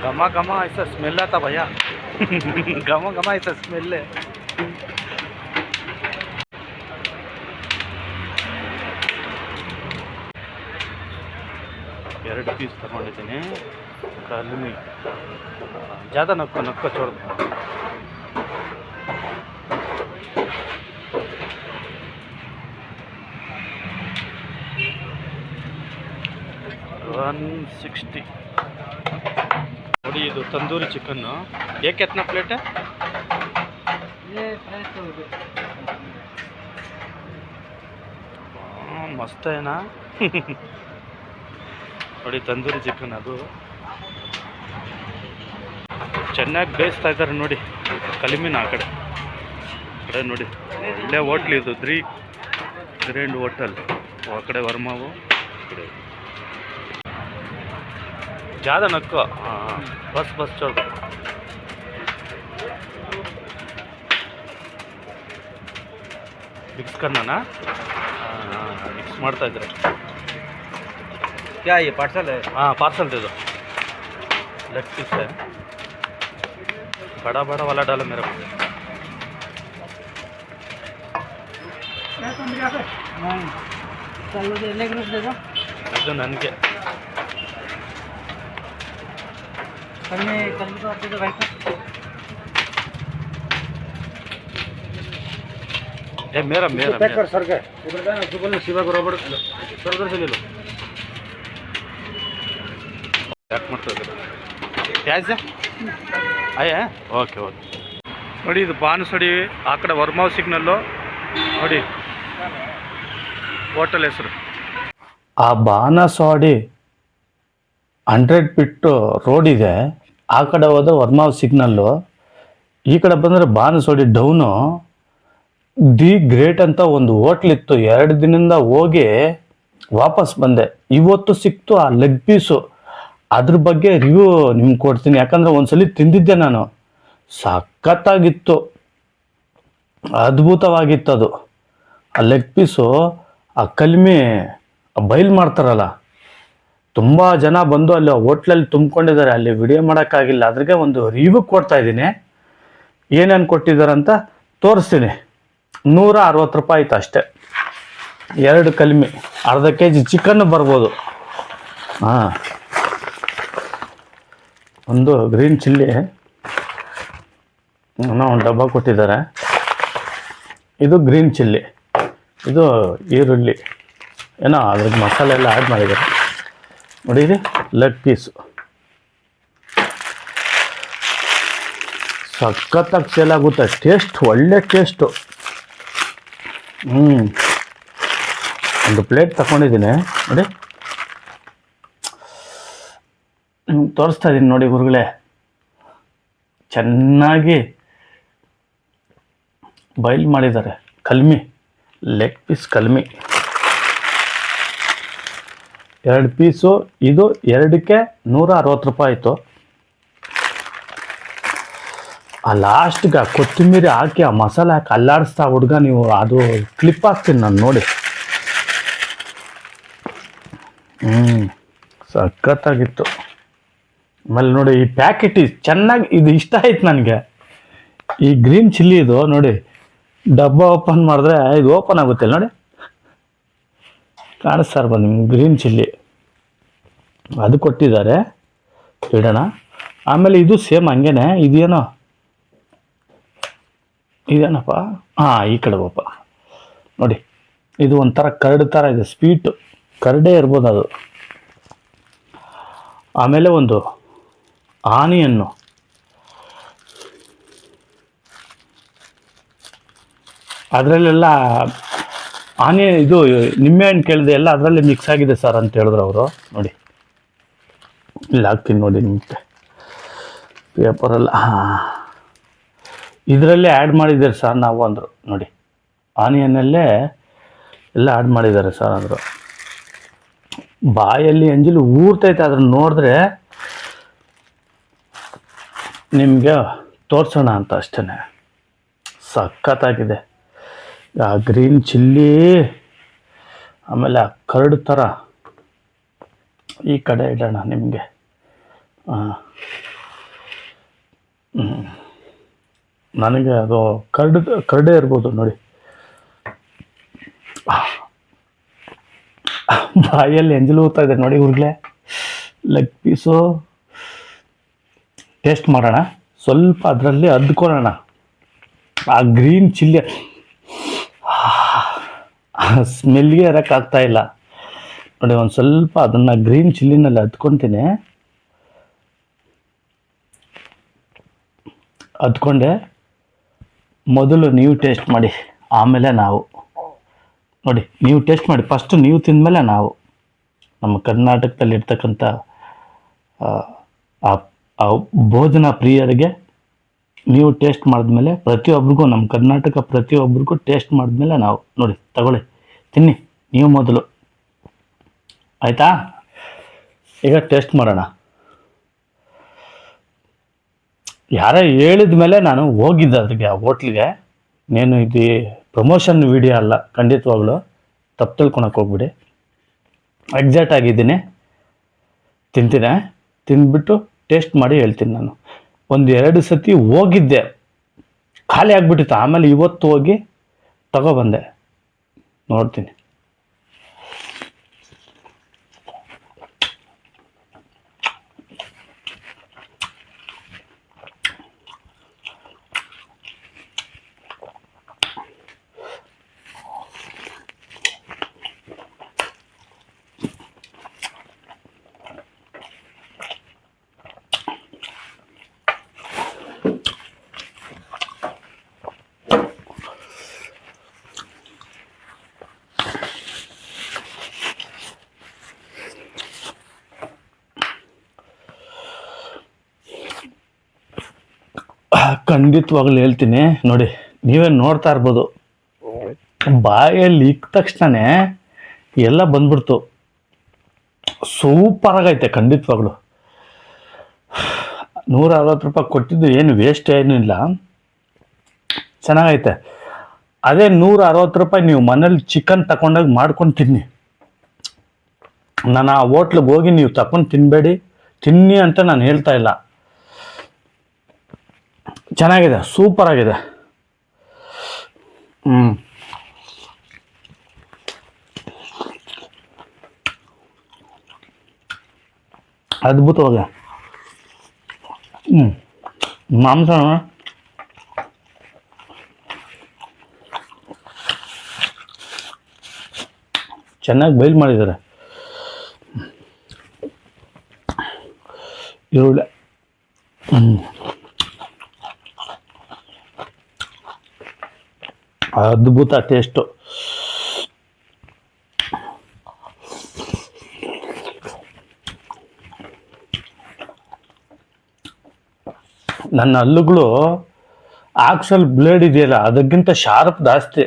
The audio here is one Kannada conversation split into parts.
घमा घमा ऐसा स्मेल आता भैया घमा घमा ऐसा स्मेल है। ಎರಡು ಪೀಸ್ ತಗೊಂಡಿದ್ದೀನಿ ಕಲ್ಮಿ ज़्यादा नक्को नक्को छोड़ दो। 160 ನೋಡಿ ಇದು ತಂದೂರಿ ಚಿಕನ್ನು ये कितना प्लेट है? ये 250 रुपये। मस्त है ना ನೋಡಿ ತಂದೂರಿ ಚಿಕನ್ ಅದು ಚೆನ್ನಾಗಿ ಬೇಯಿಸ್ತಾ ಇದ್ದಾರೆ ನೋಡಿ ಕಲಿಮಿನ ಆ ಕಡೆ ನೋಡಿ ಒಳ್ಳೆ ಹೋಟ್ಲ್ ಇದು ಗ್ರ್ಯಾಂಡ್ ಹೋಟೆಲ್ ಆ ಕಡೆ ವರ್ಮಾವು ಕಡೆ ज़्यादा नक्को बस छोड़ मिक्स करना ना मिक्स ಮಾಡ್ತಾ ಇದ್ದಾರೆ। क्या ये पार्सल है? हाँ पार्सल दे दो। लेग पीस है बड़ा बड़ा वाला डालो मेरे को। चलो लेग पीस दे दो। ಇದು ನನಗೆ कल तो दे दो भाई को। ये मेरा पैक कर सर के उधर का ना सुबह में शिवा को रबड़ सर उधर से ले लो। ಪ್ಯಾಕ್ ಮಾಡ್ತಾ ಇದ್ದಾರೆ ಪ್ಯಾಜ ಅಯ್ಯ ಓಕೆ ನೋಡಿ ಇದು ಬಾನುಸಡಿ ಆ ಕಡೆ ವರ್ಮಾವ್ ಸಿಗ್ನಲ್ಲು ನೋಡಿ ಹೋಟೆಲ್ ಹೆಸರು ಆ ಬಾನಸವಾಡಿ 100 ಫೀಟ್ ರೋಡ್ ಇದೆ ಆ ಕಡೆ ಹೋದ್ರೆ ವರ್ಮಾವ್ ಸಿಗ್ನಲ್ಲು ಈ ಕಡೆ ಬಂದರೆ ಬಾನಸವಾಡಿ ಡೌನು ದಿ ಗ್ರೇಟ್ ಅಂತ ಒಂದು ಹೋಟ್ಲಿತ್ತು 2 ದಿನದಿಂದ ಹೋಗಿ ವಾಪಸ್ ಬಂದೆ ಇವತ್ತು ಸಿಕ್ತು ಆ ಲೆಗ್ ಪೀಸು ಅದ್ರ ಬಗ್ಗೆ ರಿವ್ಯೂ ನಿಮ್ಗೆ ಕೊಡ್ತೀನಿ ಯಾಕಂದರೆ ಒಂದ್ಸಲಿ ತಿಂದಿದ್ದೆ ನಾನು ಸಖತ್ತಾಗಿತ್ತು ಅದ್ಭುತವಾಗಿತ್ತು ಅದು ಆ ಲೆಗ್ ಪೀಸು ಆ ಕಲ್ಮಿ ಬೈಲ್ ಮಾಡ್ತಾರಲ್ಲ ತುಂಬ ಜನ ಬಂದು ಅಲ್ಲಿ ಹೋಟ್ಲಲ್ಲಿ ತುಂಬಿಕೊಂಡಿದ್ದಾರೆ ಅಲ್ಲಿ ವಿಡಿಯೋ ಮಾಡೋಕ್ಕಾಗಿಲ್ಲ ಅದ್ರಿಗೆ ಒಂದು ರಿವ್ಯೂ ಕೊಡ್ತಾ ಇದ್ದೀನಿ ಏನೇನು ಕೊಟ್ಟಿದ್ದಾರೆ ಅಂತ ತೋರಿಸ್ತೀನಿ 160 ರೂಪಾಯಿ ಆಯ್ತು ಅಷ್ಟೇ 2 ಕಲ್ಮಿ ಅರ್ಧ kg ಚಿಕನ್ ಬರ್ಬೋದು ಹಾಂ ಒಂದು ಗ್ರೀನ್ ಚಿಲ್ಲಿ ಒಂದು ಡಬ್ಬ ಕೊಟ್ಟಿದ್ದಾರೆ ಇದು ಗ್ರೀನ್ ಚಿಲ್ಲಿ ಇದು ಈರುಳ್ಳಿ ಏನೋ ಅದ್ರದ್ದು ಮಸಾಲೆ ಎಲ್ಲ ಆ್ಯಡ್ ಮಾಡಿದ್ದಾರೆ ನೋಡಿ ಇದು ಲೆಗ್ ಪೀಸು ಸಖತ್ತಾಗಿ ಸೇಲ್ ಆಗುತ್ತೆ ಟೇಸ್ಟ್ ಒಳ್ಳೆ ಟೇಸ್ಟು ಒಂದು ಪ್ಲೇಟ್ ತಗೊಂಡಿದ್ದೀನಿ ನೋಡಿ ನಿಮ್ಗೆ ತೋರಿಸ್ತಾ ಇದ್ದೀನಿ ನೋಡಿ ಗುರುಗಳೇ ಚೆನ್ನಾಗಿ ಬಾಯ್ಲ್ ಮಾಡಿದ್ದಾರೆ ಕಲ್ಮಿ ಲೆಗ್ ಪೀಸ್ ಕಲ್ಮಿ 2 ಪೀಸು ಇದು 2ಕ್ಕೆ 160 ರೂಪಾಯಿ ಆಯಿತು ಆ ಲಾಸ್ಟ್ಗೆ ಕೊತ್ತಂಬರಿ ಹಾಕಿ ಆ ಮಸಾಲೆ ಹಾಕಿ ಅಲ್ಲಾಡಿಸ್ತಾ ಹುಡುಗ ನೀವು ಅದು ಕ್ಲಿಪ್ ಹಾಕ್ತೀನಿ ನಾನು ನೋಡಿ ಸಖತ್ತಾಗಿತ್ತು ಆಮೇಲೆ ನೋಡಿ ಈ ಪ್ಯಾಕೆಟ್ ಚೆನ್ನಾಗಿ ಇದು ಇಷ್ಟ ಆಯ್ತು ನನಗೆ ಈ ಗ್ರೀನ್ ಚಿಲ್ಲಿ ಇದು ನೋಡಿ ಡಬ್ಬ ಓಪನ್ ಮಾಡಿದ್ರೆ ಇದು ಓಪನ್ ಆಗುತ್ತೆ ನೋಡಿ ಕಾಣಿಸ್ತಾ ಇರ್ಬೋದು ನಿಮ್ಗೆ ಗ್ರೀನ್ ಚಿಲ್ಲಿ ಅದು ಕೊಟ್ಟಿದ್ದಾರೆ ಇಡೋಣ ಆಮೇಲೆ ಇದು ಸೇಮ್ ಹಂಗೇನೆ ಇದೇನಪ್ಪ ಹಾಂ ಈ ಕಡೆ ಓಪನ್ ನೋಡಿ ಇದು ಒಂಥರ ಕರಡು ಥರ ಇದೆ ಸ್ವೀಟು ಕರಡೇ ಇರ್ಬೋದು ಅದು ಆಮೇಲೆ ಒಂದು ಆನಿಯನ್ನು ಅದರಲ್ಲೆಲ್ಲ ಆನಿಯನ್ ಇದು ನಿಂಬೆಹಣ್ಣು ಕೇಳಿದೆ ಎಲ್ಲ ಅದರಲ್ಲಿ ಮಿಕ್ಸ್ ಆಗಿದೆ ಸರ್ ಅಂತ ಹೇಳಿದ್ರು ಅವರು ನೋಡಿ ಇಲ್ಲಿ ಹಾಕ್ತೀನಿ ನೋಡಿ ನಿಮಗೆ ಪೇಪರೆಲ್ಲ ಇದರಲ್ಲೇ ಆ್ಯಡ್ ಮಾಡಿದ್ದೀರಿ ಸರ್ ನಾವು ಅಂದರು ನೋಡಿ ಆನಿಯನ್ನಲ್ಲೇ ಎಲ್ಲ ಆ್ಯಡ್ ಮಾಡಿದ್ದಾರೆ ಸರ್ ಅಂದರು. ಬಾಯಲ್ಲಿ ಅಂಜಲು ಊರ್ತೈತೆ, ಅದನ್ನು ನೋಡಿದ್ರೆ ನಿಮಗೆ ತೋರಿಸೋಣ ಅಂತ ಅಷ್ಟೇ. ಸಖತ್ತಾಗಿದೆ. ಆ ಗ್ರೀನ್ ಚಿಲ್ಲಿ, ಆಮೇಲೆ ಆ ಕರ್ಡ್ ಥರ ಈ ಕಡೆ ಇಡೋಣ ನಿಮಗೆ. ನನಗೆ ಅದು ಕರ್ಡೇ ಇರ್ಬೋದು ನೋಡಿ. ಬಾಯಲ್ಲಿ ಎಂಜಲು ಹೋಗ್ತಾ ಇದೆ ನೋಡಿ ಹುರ್ಗ್ಲೆ. ಲೆಗ್ ಪೀಸು ಟೇಸ್ಟ್ ಮಾಡೋಣ, ಸ್ವಲ್ಪ ಅದರಲ್ಲಿ ಅದ್ಕೊಳ್ಳೋಣ. ಆ ಗ್ರೀನ್ ಚಿಲ್ಲಿ ಸ್ಮೆಲ್ಗೆ ಇರೋಕ್ಕಾಗ್ತಾ ಇಲ್ಲ ನೋಡಿ. ಒಂದು ಸ್ವಲ್ಪ ಅದನ್ನು ಗ್ರೀನ್ ಚಿಲ್ಲಿನಲ್ಲಿ ಅದ್ಕೊತೀನಿ. ಅದ್ಕೊಂಡೆ ಮೊದಲು ನೀವು ಟೇಸ್ಟ್ ಮಾಡಿ, ಆಮೇಲೆ ನಾವು. ನೋಡಿ, ನೀವು ಟೇಸ್ಟ್ ಮಾಡಿ, ಫಸ್ಟು ನೀವು ತಿಂದಮೇಲೆ ನಾವು. ನಮ್ಮ ಕರ್ನಾಟಕದಲ್ಲಿ ಇರ್ತಕ್ಕಂಥ ಆ ಭೋಜನ ಪ್ರಿಯರಿಗೆ ನೀವು ಟೇಸ್ಟ್ ಮಾಡಿದ್ಮೇಲೆ, ಪ್ರತಿಯೊಬ್ಬರಿಗೂ, ನಮ್ಮ ಕರ್ನಾಟಕ ಪ್ರತಿಯೊಬ್ಬರಿಗೂ ಟೇಸ್ಟ್ ಮಾಡಿದ್ಮೇಲೆ ನಾವು. ನೋಡಿ, ತಗೊಳ್ಳಿ, ತಿನ್ನಿ ನೀವು ಮೊದಲು, ಆಯಿತಾ? ಈಗ ಟೇಸ್ಟ್ ಮಾಡೋಣ. ಯಾರೋ ಹೇಳಿದ ಮೇಲೆ ನಾನು ಹೋಗಿದ್ದೆ ಅದಕ್ಕೆ, ಆ ಹೋಟ್ಲಿಗೆ. నేను ಇದು ಪ್ರಮೋಷನ್ ವಿಡಿಯೋ ಅಲ್ಲ, ಖಂಡಿತವಾಗ್ಲೂ ತಪ್ಪು ತಿಳ್ಕೊಳಕ್ಕೆ ಹೋಗ್ಬಿಡಿ. ಎಕ್ಸಾಕ್ಟ್ ಆಗಿದ್ದೀನಿ, ತಿಂತೀನಿ, ತಿಂದ್ಬಿಟ್ಟು ಟೇಸ್ಟ್ ಮಾಡಿ ಹೇಳ್ತೀನಿ. ನಾನು 1-2 ಸತಿ ಹೋಗಿದ್ದೆ, ಖಾಲಿ ಆಗಿಬಿಟ್ಟಿತ್ತು. ಆಮೇಲೆ ಇವತ್ತು ಹೋಗಿ ತಗೊಬಂದೆ, ನೋಡ್ತೀನಿ. ಖಂಡಿತವಾಗ್ಲೂ ಹೇಳ್ತೀನಿ ನೋಡಿ, ನೀವೇ ನೋಡ್ತಾ ಇರ್ಬೋದು. ಬಾಯಲ್ಲಿ ಇಕ್ಕ ತಕ್ಷಣನೇ ಎಲ್ಲ ಬಂದ್ಬಿಡ್ತು. ಸೂಪರಾಗೈತೆ ಖಂಡಿತವಾಗ್ಲು. 160 ರೂಪಾಯಿ ಕೊಟ್ಟಿದ್ದು ಏನು ವೇಸ್ಟ್ ಏನೂ ಇಲ್ಲ, ಚೆನ್ನಾಗೈತೆ. ಅದೇ 160 ರೂಪಾಯಿ ನೀವು ಮನೇಲಿ ಚಿಕನ್ ತಗೊಂಡೋಗಿ ಮಾಡ್ಕೊಂಡು ತಿನ್ನಿ. ನಾನು ಆ ಹೋಟ್ಲಿಗೆ ಹೋಗಿ ನೀವು ತಗೊಂಡು ತಿನ್ನಬೇಡಿ, ತಿನ್ನಿ ಅಂತ ನಾನು ಹೇಳ್ತಾ ಇಲ್ಲ. ಚೆನ್ನಾಗಿದೆ, ಸೂಪರ್ ಆಗಿದೆ. ಅದ್ಭುತವಾಗಿ. ಮಾಂಸ ಚೆನ್ನಾಗಿ ಬೈಲ್ ಮಾಡಿದ್ದಾರೆ. ಈರುಳ್ಳಿ ಅದ್ಭುತ ಟೇಸ್ಟು. ನನ್ನ ಹಲ್ಲುಗಳು ಆಕ್ಸಲ್ ಬ್ಲೇಡ್ ಇದೆಯಲ್ಲ, ಅದಕ್ಕಿಂತ ಶಾರ್ಪ್ ಜಾಸ್ತಿ.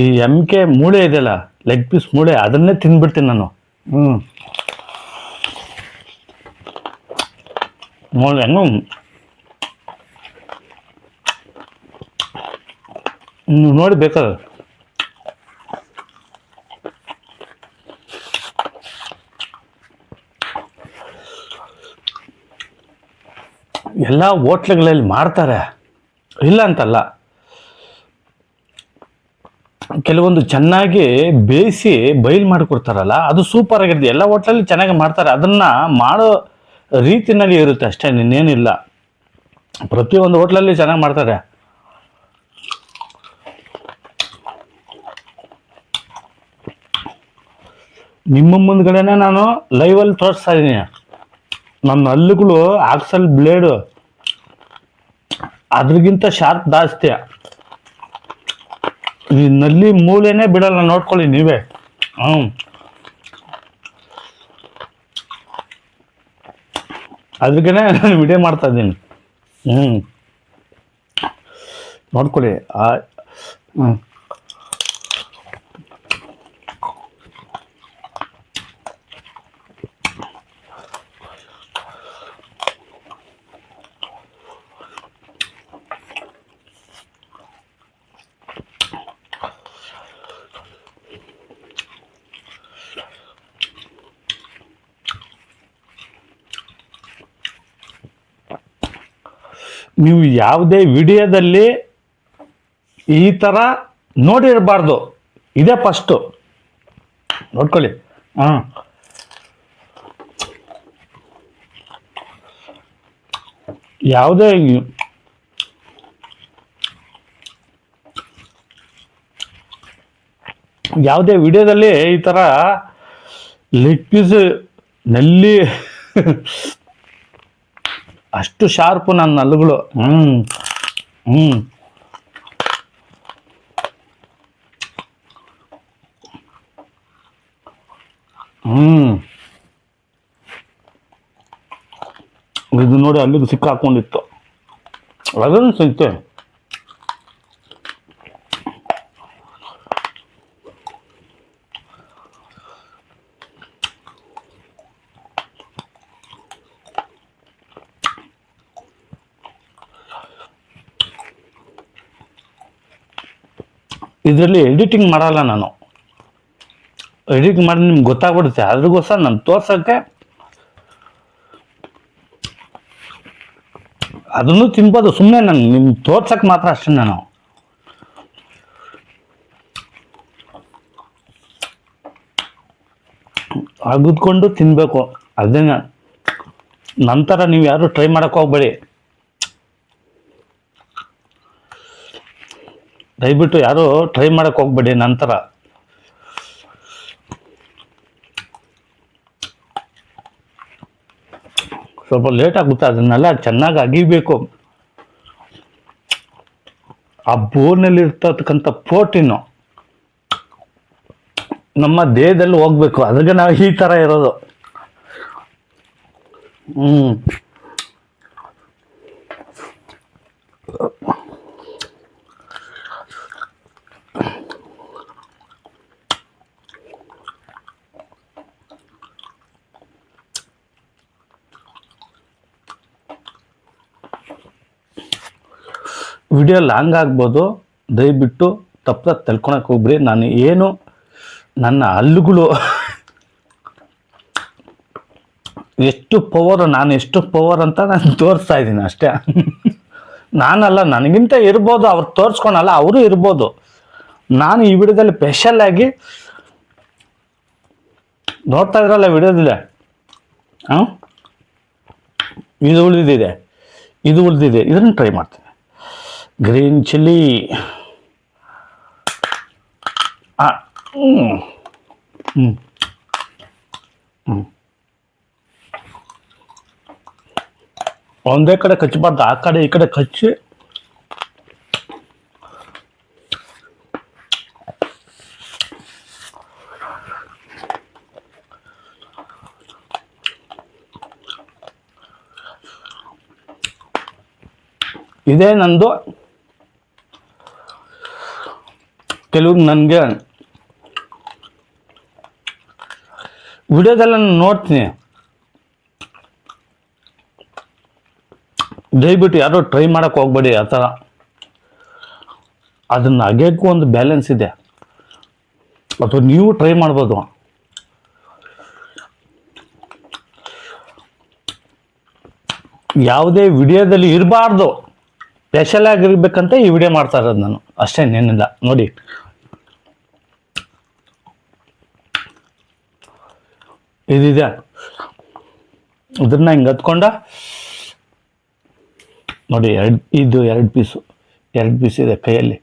ಈ MK ಮೂಳೆ ಇದೆಯಲ್ಲ, ಲೆಗ್ ಪೀಸ್ ಮೂಳೆ, ಅದನ್ನೇ ತಿಂದ್ಬಿಡ್ತೀನಿ ನಾನು. ಮೂಳೆ ಹೆಂಗ ನೋಡಿ ಬೇಕಾದ್ರೆ. ಎಲ್ಲ ಹೋಟ್ಲುಗಳಲ್ಲಿ ಮಾಡ್ತಾರೆ, ಇಲ್ಲ ಅಂತಲ್ಲ. ಕೆಲವೊಂದು ಚೆನ್ನಾಗಿ ಬೇಯಿಸಿ ಬೈಲ್ ಮಾಡಿಕೊಡ್ತಾರಲ್ಲ, ಅದು ಸೂಪರ್ ಆಗಿರುತ್ತೆ. ಎಲ್ಲ ಹೋಟ್ಲಲ್ಲಿ ಚೆನ್ನಾಗಿ ಮಾಡ್ತಾರೆ, ಅದನ್ನ ಮಾಡೋ ರೀತಿನಲ್ಲಿ ಇರುತ್ತೆ ಅಷ್ಟೇ, ಇನ್ನೇನಿಲ್ಲ. ಪ್ರತಿಯೊಂದು ಹೋಟ್ಲಲ್ಲಿ ಚೆನ್ನಾಗಿ ಮಾಡ್ತಾರೆ. ನಿಮ್ಮ ಮುಂದ್ಗಡೆನೆ ನಾನು ಲೈವಲ್ಲಿ ತೋರಿಸ್ತಾ ಇದ್ದೀನಿ. ನನ್ನ ಹಲ್ಲುಗಳು ಆಕ್ಸಲ್ ಬ್ಲೇಡು ಅದ್ರಗಿಂತ ಶಾರ್ಪ್ ಜಾಸ್ತಿ. ಈ ನಲ್ಲಿ ಮೂಳೆನೇ ಬಿಡಲ್ಲ, ನೋಡ್ಕೊಳ್ಳಿ ನೀವೇ. ಅದಕ್ಕೆ ನಾನು ವಿಡಿಯೋ ಮಾಡ್ತಾ ಇದ್ದೀನಿ. ನೋಡ್ಕೊಳ್ಳಿ. ನೀವು ಯಾವುದೇ ವಿಡಿಯೋದಲ್ಲಿ ಈ ಥರ ನೋಡಿರಬಾರ್ದು. ಇದೇ ಫಸ್ಟು ನೋಡ್ಕೊಳ್ಳಿ. ಹಾಂ, ಯಾವುದೇ ವಿಡಿಯೋದಲ್ಲಿ ಈ ಥರ ಲೆಗ್ ಪೀಸ್ ನಲ್ಲಿ ಅಷ್ಟು ಶಾರ್ಪು ನನ್ನ ಹಲ್ಲುಗಳು. ಹ್ಞೂ ಇದು ನೋಡಿ ಅಲ್ಲಿಗೆ ಸಿಕ್ಕಾಕೊಂಡಿತ್ತು, ಅದನ್ನು ಸಿಕ್ತೆ. ಇದರಲ್ಲಿ ಎಡಿಟಿಂಗ್ ಮಾಡಲ್ಲ ನಾನು. ಎಡಿಟ್ ಮಾಡಿ ನಿಮ್ಗೆ ಗೊತ್ತಾಗ್ಬಿಡುತ್ತೆ. ಅದ್ರಿಗೋಸ್ಕರ ನಾನು ತೋರ್ಸೋಕ್ಕೆ ಅದನ್ನು ತಿನ್ಬೋದು ಸುಮ್ಮನೆ, ನಾನು ನಿಮ್ಗೆ ತೋರ್ಸಕ್ಕೆ ಮಾತ್ರ ಅಷ್ಟೇ. ನಾನು ಅಗದ್ಕೊಂಡು ತಿನ್ನಬೇಕು. ಅದೇ ನಂತರ ನೀವು ಯಾರು ಟ್ರೈ ಮಾಡೋಕ್ಕೆ ಹೋಗ್ಬೇಡಿ. ದಯವಿಟ್ಟು ಯಾರು ಟ್ರೈ ಮಾಡೋಕ್ಕೆ ಹೋಗ್ಬೇಡಿ. ನಂತರ ಸ್ವಲ್ಪ ಲೇಟ್ ಆಗುತ್ತೆ. ಅದನ್ನೆಲ್ಲ ಚೆನ್ನಾಗಿ ಅಗಿಬೇಕು. ಆ ಬೋನಲ್ಲಿ ಇರ್ತಕ್ಕಂಥ ಪ್ರೋಟೀನು ನಮ್ಮ ದೇಹದಲ್ಲಿ ಹೋಗ್ಬೇಕು. ಅದಕ್ಕೆ ನಾವು ಈ ಥರ ಇರೋದು. ವಿಡಿಯೋ ಲಾಂಗ್ ಆಗ್ಬೋದು, ದಯವಿಟ್ಟು ತಪ್ಪು ತಿಳ್ಕೊಳಕ್ಕೆ ಹೋಗ್ಬಿಡಿ. ನಾನು ಏನು ನನ್ನ ಹಲ್ಲುಗಳು ಎಷ್ಟು ಪವರ್ ಅಂತ ನಾನು ತೋರಿಸ್ತಾ ಇದ್ದೀನಿ ಅಷ್ಟೇ. ನಾನಲ್ಲ, ನನಗಿಂತ ಇರ್ಬೋದು, ಅವ್ರು ತೋರಿಸ್ಕೊಳಲ್ಲ, ಅವರು ಇರ್ಬೋದು. ನಾನು ಈ ವಿಡಿಯೋದಲ್ಲಿ ಸ್ಪೆಷಲ್ ಆಗಿ ನೋಡ್ತಾ ಇದ್ರಲ್ಲ ವಿಡಿಯೋದಿದೆ. ಇದು ಉಳಿದಿದೆ, ಇದನ್ನು ಟ್ರೈ ಮಾಡ್ತೀನಿ. ಗ್ರೀನ್ ಚಿಲ್ಲಿ ಒಂದೇ ಕಡೆ ಕಚ್ಚಬಾರ್ದು, ಆ ಕಡೆ ಈ ಕಡೆ ಕಚ್ಚಿ ಇದೇ ನಂದು. ಕೆಲವು ನನಗೆ ವಿಡಿಯೋದೆಲ್ಲ ನಾನು ನೋಡ್ತೀನಿ. ದಯವಿಟ್ಟು ಯಾರೋ ಟ್ರೈ ಮಾಡೋಕ್ಕೆ ಹೋಗ್ಬೇಡಿ ಆ ಥರ. ಅದನ್ನು ಅಗೆಯಕ್ಕೂ ಒಂದು ಬ್ಯಾಲೆನ್ಸ್ ಇದೆ, ಅಥವಾ ನೀವು ಟ್ರೈ ಮಾಡ್ಬೋದು. ಯಾವುದೇ ವಿಡಿಯೋದಲ್ಲಿ ಇರಬಾರ್ದು, ಸ್ಪೆಷಲ್ ಆಗಿರ್ಬೇಕಂತ ಈ ವಿಡಿಯೋ ಮಾಡ್ತಾ ಇರೋದು ನಾನು ಅಷ್ಟೇ, ಏನಿಲ್ಲ. ನೋಡಿ ಇದಿದೆ, ಇದನ್ನ ಹಿಂಗೆ ಹತ್ಕೊಂಡ ನೋಡಿ. ಎರಡು ಪೀಸ್ ಇದೆ ಕೈಯಲ್ಲಿ.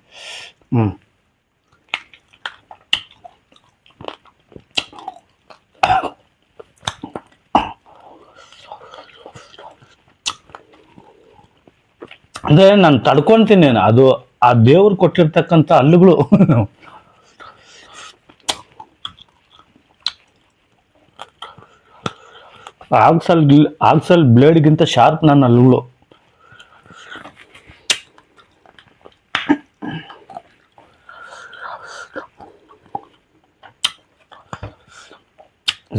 ಅಂದರೆ ನಾನು ತಡ್ಕೊತೀನಿ. ಅದು ಆ ದೇವ್ರು ಕೊಟ್ಟಿರ್ತಕ್ಕಂಥ ಹಲ್ಲುಗಳು. ಆಕ್ಸಲ್ ಬ್ಲೇಡ್ಗಿಂತ ಶಾರ್ಪ್ ನನ್ನ ಹಲ್ಲುಗಳು.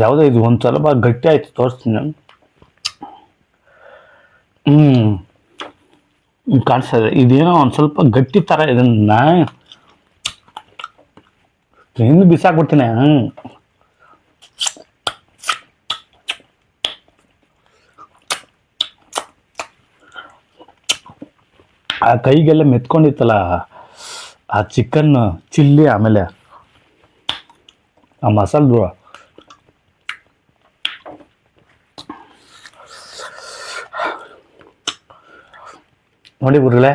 ಯಾವುದೋ ಇದು ಒಂದು ಸ್ವಲ್ಪ ಗಟ್ಟಿ ಆಯ್ತು, ತೋರಿಸ್ತೀನಿ ನಾನು. ಕಾಣಿಸ್ತಾ ಇದೆ, ಇದೇನೋ ಒಂದು ಸ್ವಲ್ಪ ಗಟ್ಟಿ ಥರ. ಇದನ್ನ ತಿಂದು ಬಿಸಾಕ್ಬಿಡ್ತೀನಿ. ಆ ಕೈಗೆಲ್ಲ ಮೆತ್ಕೊಂಡಿತ್ತಲ್ಲ ಆ ಚಿಕನ್ ಚಿಲ್ಲಿ, ಆಮೇಲೆ ಆ ಮಸಾಲೆ ದೂರ. ನೋಡಿ ಗುರುಗಳೇ,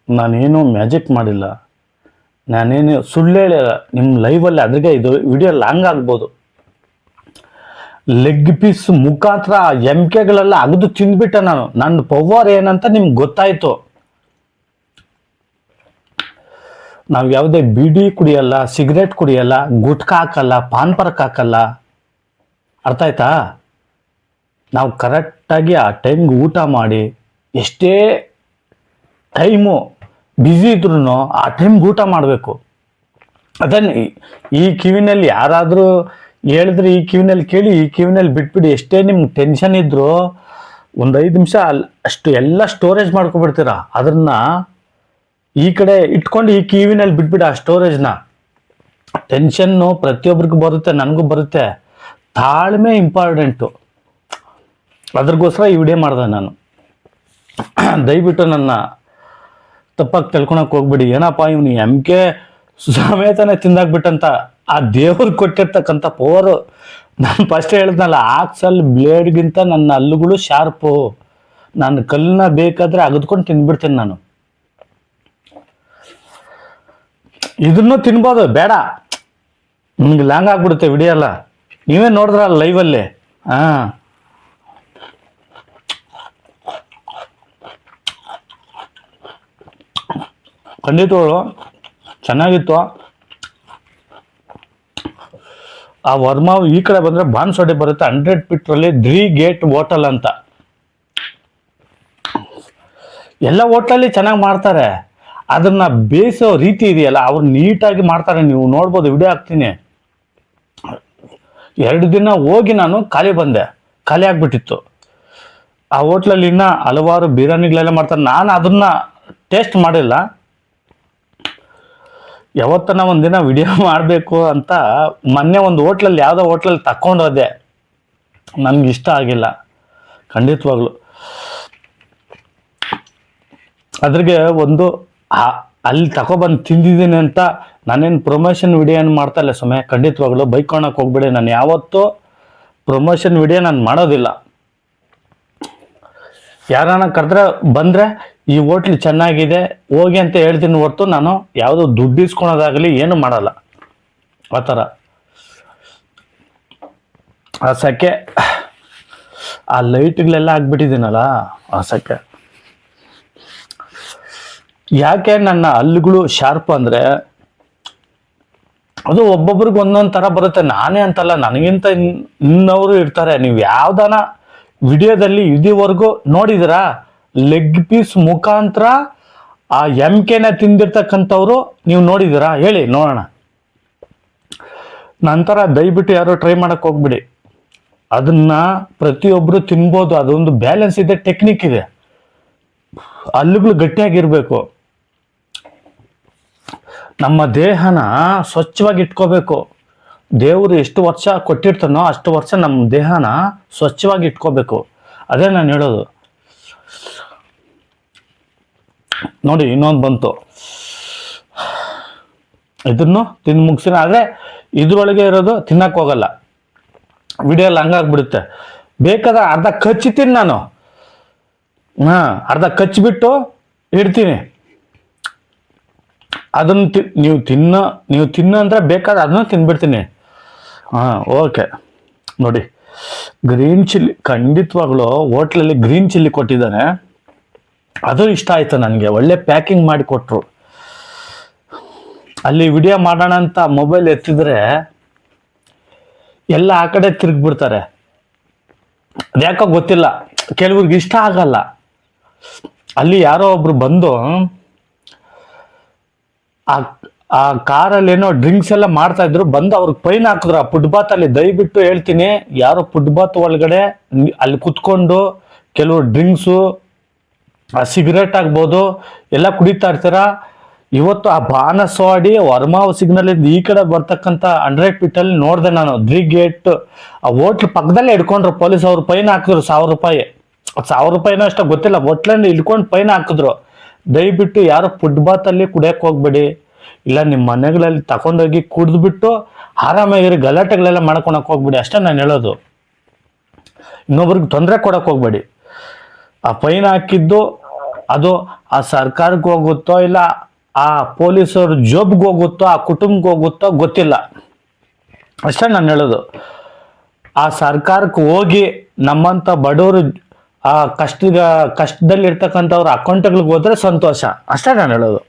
ನಾನೇನು ಮ್ಯಾಜಿಕ್ ಮಾಡಿಲ್ಲ, ನಾನೇನು ಸುಳ್ಳು ಹೇಳಿಲ್ಲ. ನಿಮ್ಮ ಲೈವಲ್ಲಿ ಅದ್ರಿಗೆ ಇದು ವಿಡಿಯೋ ಲಾಂಗ್ ಆಗ್ಬೋದು. ಲೆಗ್ ಪೀಸ್ ಮುಖಾಂತರ ಎಮ್ಕೆಗಳೆಲ್ಲ ಅಗದು ತಿಂದ್ಬಿಟ್ಟೆ ನಾನು. ನನ್ನ ಪವರ್ ಏನಂತ ನಿಮ್ಗೆ ಗೊತ್ತಾಯ್ತು. ನಾವು ಯಾವುದೇ ಬೀಡಿ ಕುಡಿಯಲ್ಲ, ಸಿಗರೇಟ್ ಕುಡಿಯಲ್ಲ, ಗುಟ್ಕಾ ಹಾಕಲ್ಲ, ಪಾನ್ ಪರಕ್ ಹಾಕಲ್ಲ. ಅರ್ಥ ಆಯ್ತಾ? ನಾವು ಕರೆಕ್ಟಾಗಿ ಆ ಟೈಮ್ಗೆ ಊಟ ಮಾಡಿ, ಎಷ್ಟೇ ಟೈಮು ಬ್ಯುಸಿ ಇದ್ರೂ ಆ ಟೈಮ್ಗೆ ಊಟ ಮಾಡಬೇಕು. ಅದನ್ನು ಈ ಕಿವಿನಲ್ಲಿ ಯಾರಾದರೂ ಹೇಳಿದ್ರೆ ಈ ಕಿವಿನಲ್ಲಿ ಕೇಳಿ, ಈ ಕಿವಿನಲ್ಲಿ ಬಿಟ್ಬಿಡಿ. ಎಷ್ಟೇ ನಿಮ್ಗೆ ಟೆನ್ಷನ್ ಇದ್ದರೂ ಒಂದು 5 ನಿಮಿಷ ಅಷ್ಟು ಎಲ್ಲ ಸ್ಟೋರೇಜ್ ಮಾಡ್ಕೊಬಿಡ್ತೀರ. ಅದನ್ನ ಈ ಕಡೆ ಇಟ್ಕೊಂಡು ಈ ಕಿವಿನಲ್ಲಿ ಬಿಟ್ಬಿಡಿ ಆ ಸ್ಟೋರೇಜ್ನ. ಟೆನ್ಷನ್ನು ಪ್ರತಿಯೊಬ್ಬರಿಗೂ ಬರುತ್ತೆ, ನನಗೂ ಬರುತ್ತೆ. ತಾಳ್ಮೆ ಇಂಪಾರ್ಟೆಂಟು. ಅದ್ರಗೋಸ್ಕರ ಈ ವಿಡಿಯೋ ಮಾಡಿದೆ ನಾನು. ದಯವಿಟ್ಟು ನನ್ನ ತಪ್ಪಾಗಿ ತಿಳ್ಕೊಳಕ್ಕೆ ಹೋಗ್ಬಿಡಿ. ಏನಪ್ಪ ಇವನು MK ಸಮೇತನೇ ತಿಂದಾಕ್ಬಿಟ್ಟಂತ. ಆ ದೇವ್ರು ಕೊಟ್ಟಿರ್ತಕ್ಕಂಥ ಪವರು. ನಾನು ಫಸ್ಟ್ ಹೇಳಿದ್ನಲ್ಲ, ಆಕ್ಸಲ್ ಬ್ಲೇಡ್ಗಿಂತ ನನ್ನ ಹಲ್ಲುಗಳು ಶಾರ್ಪು. ನಾನು ಕಲ್ಲನ್ನ ಬೇಕಾದ್ರೆ ಅಗದ್ಕೊಂಡು ತಿಂದ್ಬಿಡ್ತೀನಿ ನಾನು. ಇದನ್ನು ತಿನ್ಬೋದು, ಬೇಡ ನಿಮ್ಗೆ ಲಾಂಗ್ ಆಗ್ಬಿಡುತ್ತೆ ವಿಡಿಯೋ ಎಲ್ಲ. ನೀವೇ ನೋಡಿದ್ರಲ್ಲ ಲೈವಲ್ಲಿ. ಖಂಡಿತಗಳು ಚೆನ್ನಾಗಿತ್ತು. ಆ ವರ್ಮಾವು ಈ ಕಡೆ ಬಂದರೆ ಬಾನ್ಸೋಡೆ ಬರುತ್ತೆ. 100 ಫೀಟ್ರಲ್ಲಿ 3 ಗೇಟ್ ಹೋಟೆಲ್ ಅಂತ. ಎಲ್ಲ ಹೋಟ್ಲಲ್ಲಿ ಚೆನ್ನಾಗಿ ಮಾಡ್ತಾರೆ. ಅದನ್ನ ಬೇಯಿಸೋ ರೀತಿ ಇದೆಯಲ್ಲ, ಅವ್ರು ನೀಟಾಗಿ ಮಾಡ್ತಾರೆ. ನೀವು ನೋಡ್ಬೋದು, ವಿಡಿಯೋ ಹಾಕ್ತೀನಿ. 2 ದಿನ ಹೋಗಿ ನಾನು ಖಾಲಿ ಆಗ್ಬಿಟ್ಟಿತ್ತು. ಆ ಹೋಟ್ಲಲ್ಲಿ ಇನ್ನ ಹಲವಾರು ಬಿರಿಯಾನಿಗಳೆಲ್ಲ ಮಾಡ್ತಾರೆ. ನಾನು ಅದನ್ನ ಟೇಸ್ಟ್ ಮಾಡಿಲ್ಲ. ಯಾವತ್ತನ ಒಂದಿನ ವಿಡಿಯೋ ಮಾಡಬೇಕು ಅಂತ ಮೊನ್ನೆ ಒಂದು ಹೋಟ್ಲಲ್ಲಿ, ಯಾವುದೋ ಹೋಟ್ಲಲ್ಲಿ ತಗೊಂಡೋದೆ. ನನಗೆ ಇಷ್ಟ ಆಗಿಲ್ಲ ಖಂಡಿತವಾಗ್ಲು. ಅದ್ರಿಗೆ ಒಂದು ಅಲ್ಲಿ ತಗೊಬಂದು ತಿಂದಿದ್ದೀನಿ ಅಂತ ನಾನೇನು ಪ್ರಮೋಷನ್ ವಿಡಿಯೋ ಏನು ಮಾಡ್ತಾ ಇಲ್ಲ ಸುಮ್ಮನೆ. ಖಂಡಿತವಾಗ್ಲು ಬೈಕೊಳಕ್ಕೆ ಹೋಗ್ಬೇಡಿ. ನಾನು ಯಾವತ್ತೂ ಪ್ರಮೋಷನ್ ವಿಡಿಯೋ ನಾನು ಮಾಡೋದಿಲ್ಲ. ಯಾರನ್ನ ಕರೆದ್ರೆ ಬಂದರೆ ಈ ಹೋಟ್ಲ್ ಚೆನ್ನಾಗಿದೆ ಹೋಗಿ ಅಂತ ಹೇಳ್ತೀನಿ ಹೊರತು ನಾನು ಯಾವುದೋ ದುಡ್ಡು ಇಸ್ಕೊಳೋದಾಗಲಿ ಏನು ಮಾಡಲ್ಲ. ಆ ಥರ ಆ ಸೆಕೆ, ಆ ಲೈಟ್ಗಳೆಲ್ಲ ಆಗ್ಬಿಟ್ಟಿದ್ದೀನಲ್ಲ, ಆ ಸೆಕೆ. ಯಾಕೆ ನನ್ನ ಹಲ್ಲುಗಳು ಶಾರ್ಪ್ ಅಂದರೆ, ಅದು ಒಬ್ಬೊಬ್ರಿಗೆ ಒಂದೊಂದು ಥರ ಬರುತ್ತೆ. ನಾನೇ ಅಂತಲ್ಲ, ನನಗಿಂತ ಇನ್ನವರು ಇರ್ತಾರೆ. ನೀವು ಯಾವ್ದಾನ ವಿಡಿಯೋದಲ್ಲಿ ಇದುವರೆಗೂ ನೋಡಿದಿರಾ? ಲೆಗ್ ಪೀಸ್ ಮುಖಾಂತರ ಆ MKನ ತಿಂದಿರ್ತಕ್ಕಂಥವ್ರು ನೀವು ನೋಡಿದಿರಾ? ಹೇಳಿ ನೋಡೋಣ. ನಂತರ ದಯವಿಟ್ಟು ಯಾರು ಟ್ರೈ ಮಾಡಕ್ಕೆ ಹೋಗ್ಬಿಡಿ. ಅದನ್ನ ಪ್ರತಿಯೊಬ್ಬರು ತಿನ್ಬೋದು. ಅದೊಂದು ಬ್ಯಾಲೆನ್ಸ್ ಇದೆ, ಟೆಕ್ನಿಕ್ ಇದೆ. ಹಲ್ಲುಗಳು ಗಟ್ಟಿಯಾಗಿರ್ಬೇಕು. ನಮ್ಮ ದೇಹನ ಸ್ವಚ್ಛವಾಗಿ ಇಟ್ಕೋಬೇಕು. ದೇವರು ಎಷ್ಟು ವರ್ಷ ಕೊಟ್ಟಿರ್ತಾನೋ ಅಷ್ಟು ವರ್ಷ ನಮ್ಮ ದೇಹನ ಸ್ವಚ್ಛವಾಗಿ ಇಟ್ಕೋಬೇಕು. ಅದೇ ನಾನು ಹೇಳೋದು. ನೋಡಿ, ಇನ್ನೊಂದು ಬಂತು. ಇದನ್ನು ತಿಂದು ಮುಗಿಸಿನ. ಆದರೆ ಇದ್ರೊಳಗೆ ಇರೋದು ತಿನ್ನಕ್ಕೆ ಹೋಗಲ್ಲ. ವಿಡಿಯೋ ಹಂಗಾಗ್ಬಿಡುತ್ತೆ. ಬೇಕಾದ್ರೆ ಅರ್ಧ ಕಚ್ಚಿತೀನಿ ನಾನು. ಅರ್ಧ ಕಚ್ಚಿಬಿಟ್ಟು ಇಡ್ತೀನಿ. ಅದನ್ನು ನೀವು ತಿನ್ನು ಅಂದರೆ ಬೇಕಾದ್ರೆ ಅದನ್ನು ತಿಂದ್ಬಿಡ್ತೀನಿ. ಓಕೆ. ನೋಡಿ, ಗ್ರೀನ್ ಚಿಲ್ಲಿ ಖಂಡಿತವಾಗ್ಲೂ ಹೋಟ್ಲಲ್ಲಿ ಗ್ರೀನ್ ಚಿಲ್ಲಿ ಕೊಟ್ಟಿದ್ದಾನೆ. ಅದು ಇಷ್ಟ ಆಯ್ತು ನನಗೆ. ಒಳ್ಳೆ ಪ್ಯಾಕಿಂಗ್ ಮಾಡಿ ಕೊಟ್ಟರು. ಅಲ್ಲಿ ವಿಡಿಯೋ ಮಾಡೋಣ ಅಂತ ಮೊಬೈಲ್ ಎತ್ತಿದ್ರೆ ಎಲ್ಲ ಆ ಕಡೆ ತಿರುಗಿಬಿಡ್ತಾರೆ. ಅದ್ಯಾಕೋ ಗೊತ್ತಿಲ್ಲ, ಕೆಲವ್ರಿಗೆ ಇಷ್ಟ ಆಗಲ್ಲ. ಅಲ್ಲಿ ಯಾರೋ ಒಬ್ರು ಬಂದು ಆ ಕಾರಲ್ಲಿ ಏನೋ ಡ್ರಿಂಕ್ಸ್ ಎಲ್ಲ ಮಾಡ್ತಾ ಇದ್ರು. ಬಂದು ಅವ್ರಿಗೆ ಫೈನ್ ಹಾಕಿದ್ರು ಆ ಫುಟ್ಪಾತ್ ಅಲ್ಲಿ. ದಯವಿಟ್ಟು ಹೇಳ್ತೀನಿ, ಯಾರೋ ಫುಟ್ಪಾತ್ ಒಳಗಡೆ ಅಲ್ಲಿ ಕುತ್ಕೊಂಡು ಕೆಲವು ಡ್ರಿಂಕ್ಸು, ಸಿಗರೇಟ್ ಆಗ್ಬೋದು ಎಲ್ಲ ಕುಡಿತಾ ಇರ್ತೀರ. ಇವತ್ತು ಆ ಬಾನಸವಾಡಿ ವರ್ಮಾವ್ ಸಿಗ್ನಲ್ ಇಂದ ಈ ಕಡೆ ಬರ್ತಕ್ಕಂಥ 100 ಫೀಟಲ್ಲಿ ನೋಡಿದೆ ನಾನು. 3 ಗೇಟ್ ಆ ಹೋಟ್ಲ್ ಪಕ್ಕದಲ್ಲೇ ಹಿಡ್ಕೊಂಡ್ರು ಪೊಲೀಸ್. ಅವ್ರು ಫೈನ್ ಹಾಕಿದ್ರು 1000 ರೂಪಾಯಿ. 1000 ರೂಪಾಯಿನೋ ಅಷ್ಟೋ ಗೊತ್ತಿಲ್ಲ. ಹೋಟ್ಲಲ್ಲಿ ಹಿಡ್ಕೊಂಡು ಫೈನ್ ಹಾಕಿದ್ರು. ದಯವಿಟ್ಟು ಯಾರು ಫುಟ್ಪಾತಲ್ಲಿ ಕುಡಿಯೋಕೆ ಹೋಗ್ಬೇಡಿ, ಇಲ್ಲ ನಿಮ್ಮ ಮನೆಗಳಲ್ಲಿ ತಗೊಂಡೋಗಿ ಕುಡಿದ್ಬಿಟ್ಟು ಆರಾಮಾಗಿರಿ, ಗಲಾಟೆಗಳೆಲ್ಲ ಮಾಡ್ಕೊಳಕ್ಕೆ ಹೋಗ್ಬೇಡಿ ಅಷ್ಟೇ ನಾನು ಹೇಳೋದು. ಇನ್ನೊಬ್ರಿಗೆ ತೊಂದರೆ ಕೊಡೋಕೆ ಹೋಗ್ಬೇಡಿ. ಆ ಫೈನ್ ಹಾಕಿದ್ದು ಅದು ಆ ಸರ್ಕಾರಕ್ಕೆ ಹೋಗುತ್ತೋ ಇಲ್ಲ ಆ ಪೊಲೀಸರು ಜಾಬ್ಗೆ ಹೋಗುತ್ತೋ ಆ ಕುಟುಂಬಕ್ಕೆ ಹೋಗುತ್ತೋ ಗೊತ್ತಿಲ್ಲ, ಅಷ್ಟೇ ನಾನು ಹೇಳೋದು. ಆ ಸರ್ಕಾರಕ್ಕೆ ಹೋಗಿ ನಮ್ಮಂಥ ಬಡವರು ಆ ಕಷ್ಟದಲ್ಲಿ ಇರ್ತಕ್ಕಂಥವ್ರ ಅಕೌಂಟ್ಗಳಿಗೆ ಹೋದ್ರೆ ಸಂತೋಷ, ಅಷ್ಟೇ ನಾನು ಹೇಳೋದು.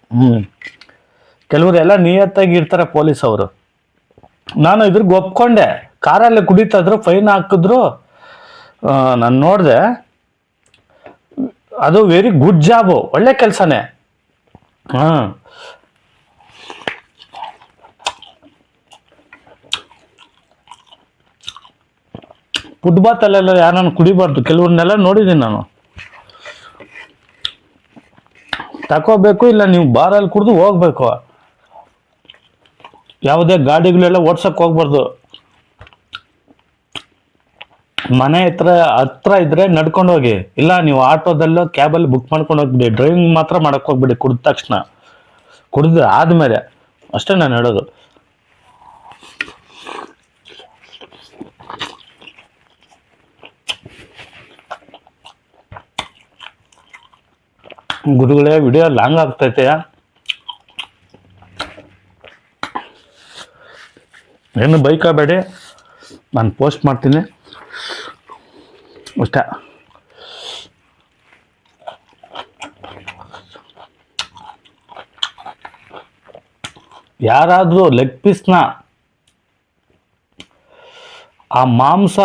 ಕೆಲವರು ಎಲ್ಲ ನಿಯತ್ತಾಗಿ ಇರ್ತಾರೆ ಪೊಲೀಸ್ ಅವರು. ನಾನು ಇದ್ರಿಗೆ ಒಪ್ಕೊಂಡೆ, ಕಾರಲ್ಲಿ ಕುಡಿತಾ ಇದ್ರು, ಫೈನ್ ಹಾಕಿದ್ರು, ನಾನು ನೋಡಿದೆ. ಅದು ವೆರಿ ಗುಡ್ ಜಾಬು, ಒಳ್ಳೆ ಕೆಲಸನೇ. ಫುಟ್ಪಾತಲ್ಲೆಲ್ಲ ಯಾರನ್ನು ಕುಡಿಬಾರ್ದು, ಕೆಲವ್ರನ್ನೆಲ್ಲ ನೋಡಿದ್ದೀನಿ ನಾನು. ತಗೋಬೇಕು, ಇಲ್ಲ ನೀವು ಬಾರಲ್ಲಿ ಕುಡಿದು ಹೋಗ್ಬೇಕು. ಯಾವುದೇ ಗಾಡಿಗಳೆಲ್ಲ ಓಡ್ಸಕ್ಕೆ ಹೋಗ್ಬಾರ್ದು. ಮನೆ ಹತ್ರ ಇದ್ರೆ ನಡ್ಕೊಂಡು ಹೋಗಿ, ಇಲ್ಲ ನೀವು ಆಟೋದಲ್ಲೋ ಕ್ಯಾಬಲ್ಲಿ ಬುಕ್ ಮಾಡ್ಕೊಂಡು ಹೋಗ್ಬಿಡಿ. ಡ್ರೈವಿಂಗ್ ಮಾತ್ರ ಮಾಡಕ್ಕೆ ಹೋಗ್ಬಿಡಿ ಕುಡಿದ ತಕ್ಷಣ, ಕುಡಿದ್ರೆ ಆದ್ಮೇಲೆ, ಅಷ್ಟೇ ನಾನು ಹೇಳೋದು. ಗುರುಗಳೇ, ವಿಡಿಯೋ ಲಾಂಗ್ ಆಗ್ತೈತೆ, ಏನು ಬೈಕಬೇಡಿ, ನಾನು ಪೋಸ್ಟ್ ಮಾಡ್ತೀನಿ ಅಷ್ಟೇ. ಯಾರಾದರೂ ಲೆಗ್ ಪೀಸ್ನ ಆ ಮಾಂಸ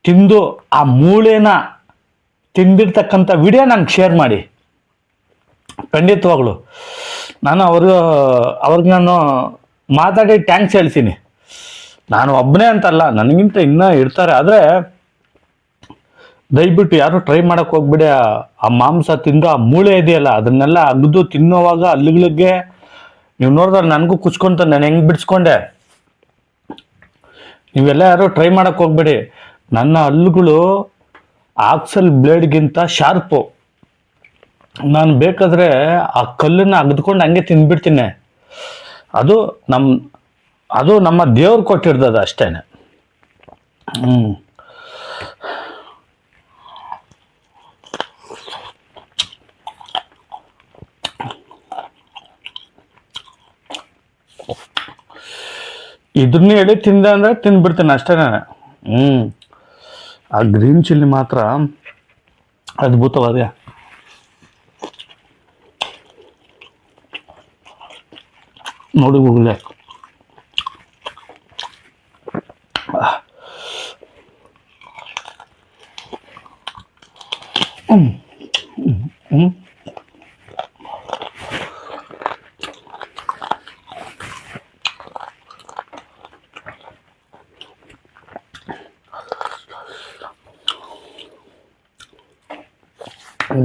ತಿಂದು ಆ ಮೂಳೆನ ತಿಂದಿರ್ತಕ್ಕಂಥ ವಿಡಿಯೋ ನನಗೆ ಶೇರ್ ಮಾಡಿ, ಖಂಡಿತವಾಗ್ಲು ನಾನು ಅವ್ರಿಗೆ ನಾನು ಮಾತಾಡಿ ಥ್ಯಾಂಕ್ಸ್ ಹೇಳ್ತೀನಿ. ನಾನು ಒಬ್ಬನೇ ಅಂತಲ್ಲ, ನನಗಿಂತ ಇನ್ನೂ ಇರ್ತಾರೆ. ಆದರೆ ದಯವಿಟ್ಟು ಯಾರು ಟ್ರೈ ಮಾಡಕ್ಕೆ ಹೋಗ್ಬಿಡಿ. ಆ ಮಾಂಸ ತಿಂದು ಆ ಮೂಳೆ ಇದೆಯಲ್ಲ ಅದನ್ನೆಲ್ಲ ಅಗ್ದು ತಿನ್ನೋವಾಗ ಹಲ್ಲುಗಳಿಗೆ ನೀವು ನೋಡಿದ್ರೆ ನನಗೂ ಕುಚ್ಕೊಂತ, ನಾನು ಹೆಂಗೆ ಬಿಡಿಸ್ಕೊಂಡೆ. ನೀವೆಲ್ಲ ಯಾರು ಟ್ರೈ ಮಾಡಕ್ಕೆ ಹೋಗ್ಬೇಡಿ. ನನ್ನ ಹಲ್ಲುಗಳು ಆಕ್ಸಲ್ ಬ್ಲೇಡ್ಗಿಂತ ಶಾರ್ಪು. ನಾನು ಬೇಕಾದರೆ ಆ ಕಲ್ಲನ್ನು ಅಗ್ದುಕೊಂಡು ಹಂಗೆ ತಿಂದ್ಬಿಡ್ತೀನಿ. ಅದು ನಮ್ಮ ದೇವ್ರು ಕೊಟ್ಟಿರ್ತದ ಅಷ್ಟೇ. ಇದನ್ನ ಹೇಳಿ ತಿಂದೆ ಅಂದರೆ ತಿಂದ್ಬಿಡ್ತೀನಿ ಅಷ್ಟೇ ನಾನು. ಆ ಗ್ರೀನ್ ಚಿಲ್ಲಿ ಮಾತ್ರ ಅದ್ಭುತವಾದ. ನೋಡಿ ಹೋಗಲೇ